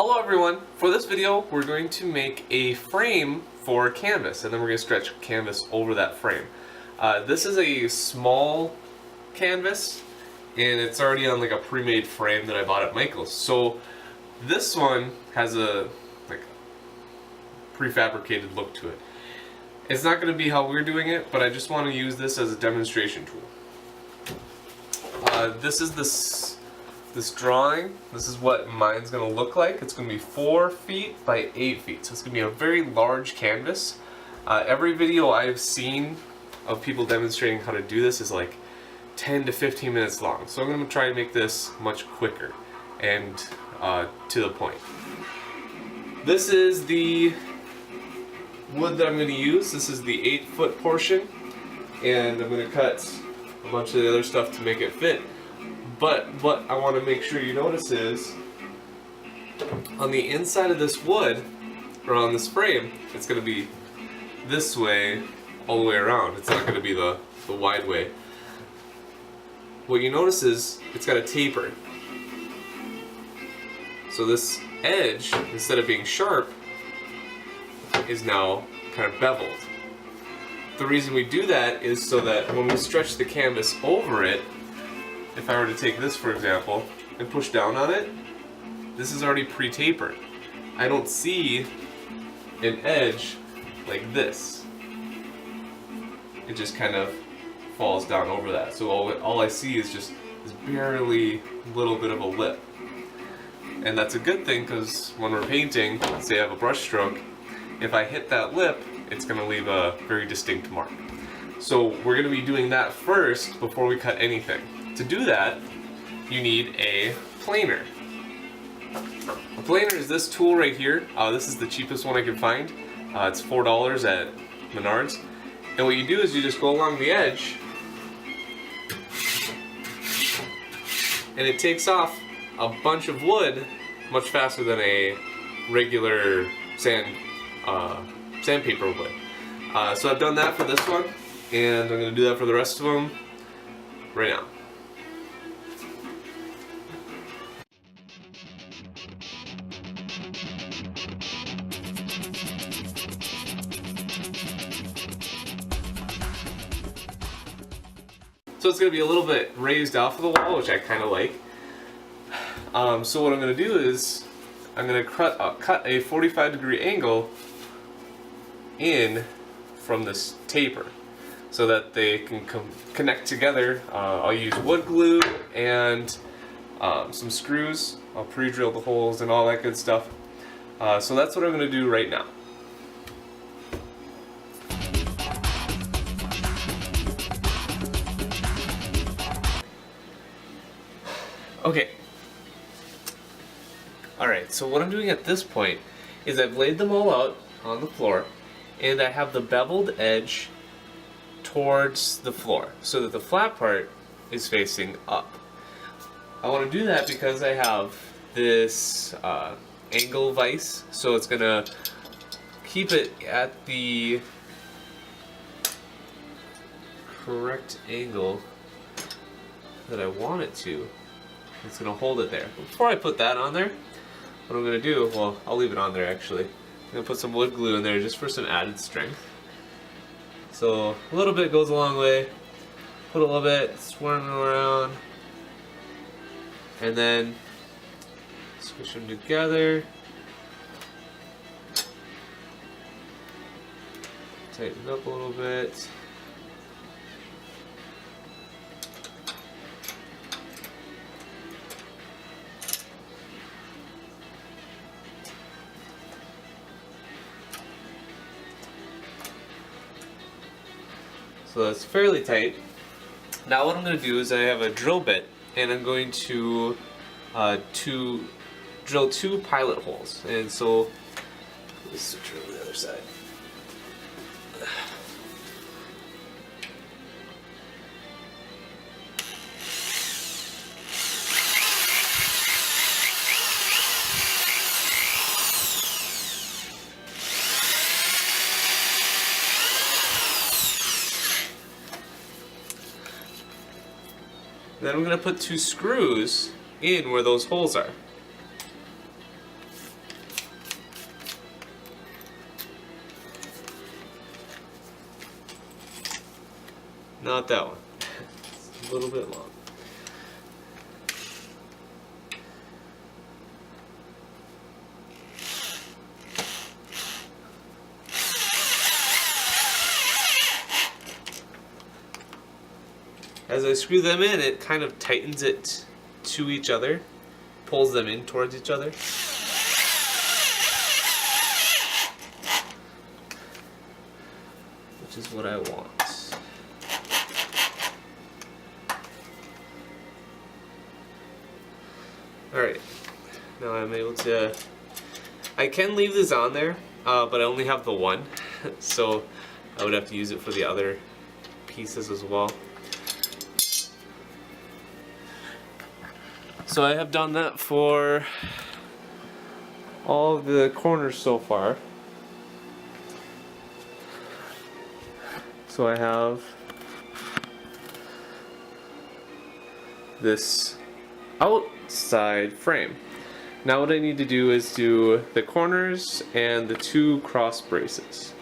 Hello everyone! For this video we're going to make a frame for canvas and then we're going to stretch canvas over that frame. This is a small canvas and it's already on like a pre-made frame that I bought at Michael's. So this one has a prefabricated look to it. It's not going to be how we're doing it, but I just want to use this as a demonstration tool. This is this drawing. This is what mine's going to look like. It's going to be 4 feet by 8 feet, so it's going to be a very large canvas. Every video I've seen of people demonstrating how to do this is like 10 to 15 minutes long, so I'm going to try to make this much quicker and to the point. This is the wood that I'm going to use. This is the 8-foot portion, and I'm going to cut a bunch of the other stuff to make it fit. But what I want to make sure you notice is on the inside of this wood, or on this frame, it's going to be this way all the way around. It's not going to be the wide way. What you notice is it's got a taper. So this edge, instead of being sharp, is now kind of beveled. The reason we do that is so that when we stretch the canvas over it, if I were to take this for example and push down on it, this is already pre-tapered. I don't see an edge like this. It just kind of falls down over that. So all I see is just this barely little bit of a lip. And that's a good thing, because when we're painting, say I have a brush stroke, if I hit that lip, it's going to leave a very distinct mark. So we're going to be doing that first before we cut anything. To do that, you need a planer. A planer is this tool right here. This is the cheapest one I could find. It's $4 at Menards. And what you do is you just go along the edge, and it takes off a bunch of wood much faster than a regular sandpaper would. So I've done that for this one, and I'm going to do that for the rest of them right now. So it's going to be a little bit raised off of the wall, which I kind of like. So what I'm going to do is I'm going to cut a 45-degree angle in from this taper so that they can connect together. I'll use wood glue and some screws. I'll pre-drill the holes and all that good stuff. So that's what I'm going to do right now. Okay. Alright, so what I'm doing at this point is I've laid them all out on the floor, and I have the beveled edge towards the floor so that the flat part is facing up. I want to do that because I have this angle vise, so it's going to keep it at the correct angle that I want it to. It's going to hold it there. Before I put that on there, what I'm going to do, well, I'll leave it on there actually. I'm going to put some wood glue in there just for some added strength. So a little bit goes a long way. Put a little bit, swirl them around, and then squish them together. Tighten up a little bit. So that's fairly tight. Now what I'm going to do is I have a drill bit, and I'm going to drill 2 pilot holes. And so let's switch over to the other side. Then I'm going to put 2 screws in where those holes are. Not that one. It's a little bit long. As I screw them in, it kind of tightens it to each other, pulls them in towards each other. Which is what I want. Alright, now I'm able to... I can leave this on there, but I only have the one, so I would have to use it for the other pieces as well. So I have done that for all of the corners so far. So I have this outside frame. Now what I need to do is do the corners and the 2 cross braces.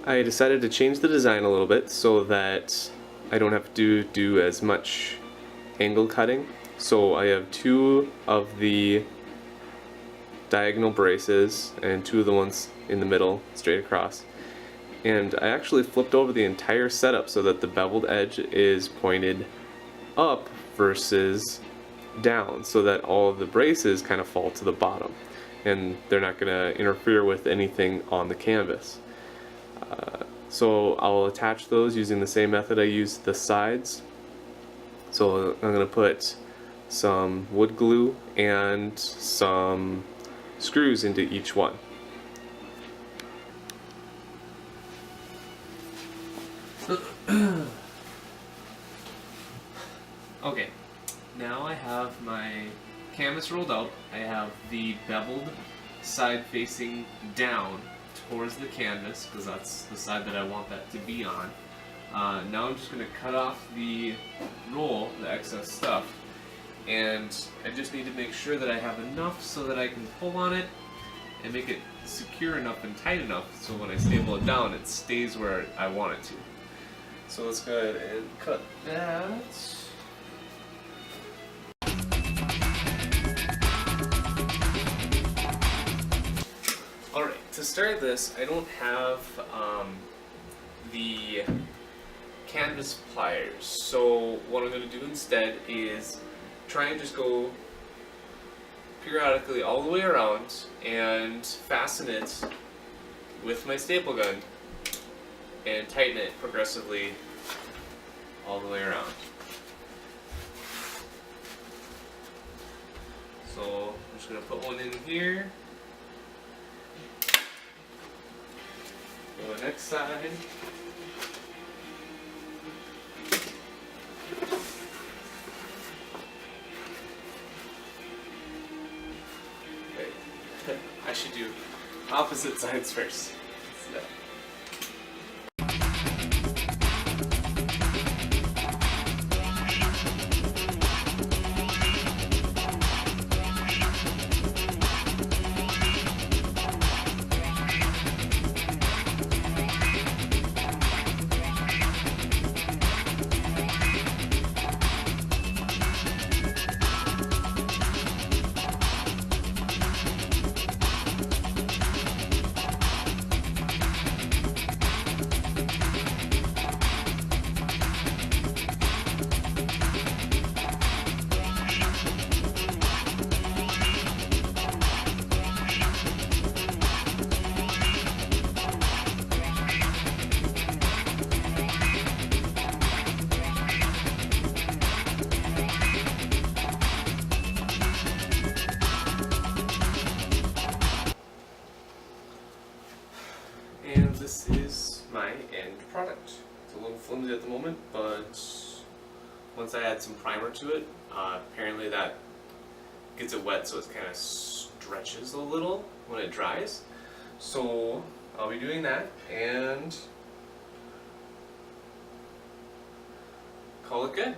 I decided to change the design a little bit so that I don't have to do as much angle cutting. So I have 2 of the diagonal braces and 2 of the ones in the middle straight across. And I actually flipped over the entire setup so that the beveled edge is pointed up versus down, so that all of the braces kind of fall to the bottom and they're not going to interfere with anything on the canvas. So I'll attach those using the same method I used the sides. So I'm going to put some wood glue and some screws into each one. Okay, now I have my canvas rolled out. I have the beveled side facing down towards the canvas because that's the side that I want that to be on. Now I'm just going to cut off the roll, the excess stuff, and I just need to make sure that I have enough so that I can pull on it and make it secure enough and tight enough so when I staple it down it stays where I want it to. So let's go ahead and cut that. Alright, to start this, I don't have the canvas pliers, so what I'm going to do instead is try and just go periodically all the way around and fasten it with my staple gun and tighten it progressively all the way around. So I'm just going to put one in here. Go to the next side. Okay. I should do opposite sides first. And this is my end product. It's a little flimsy at the moment, but once I add some primer to it, apparently that gets it wet so it kind of stretches a little when it dries. So I'll be doing that and call it good.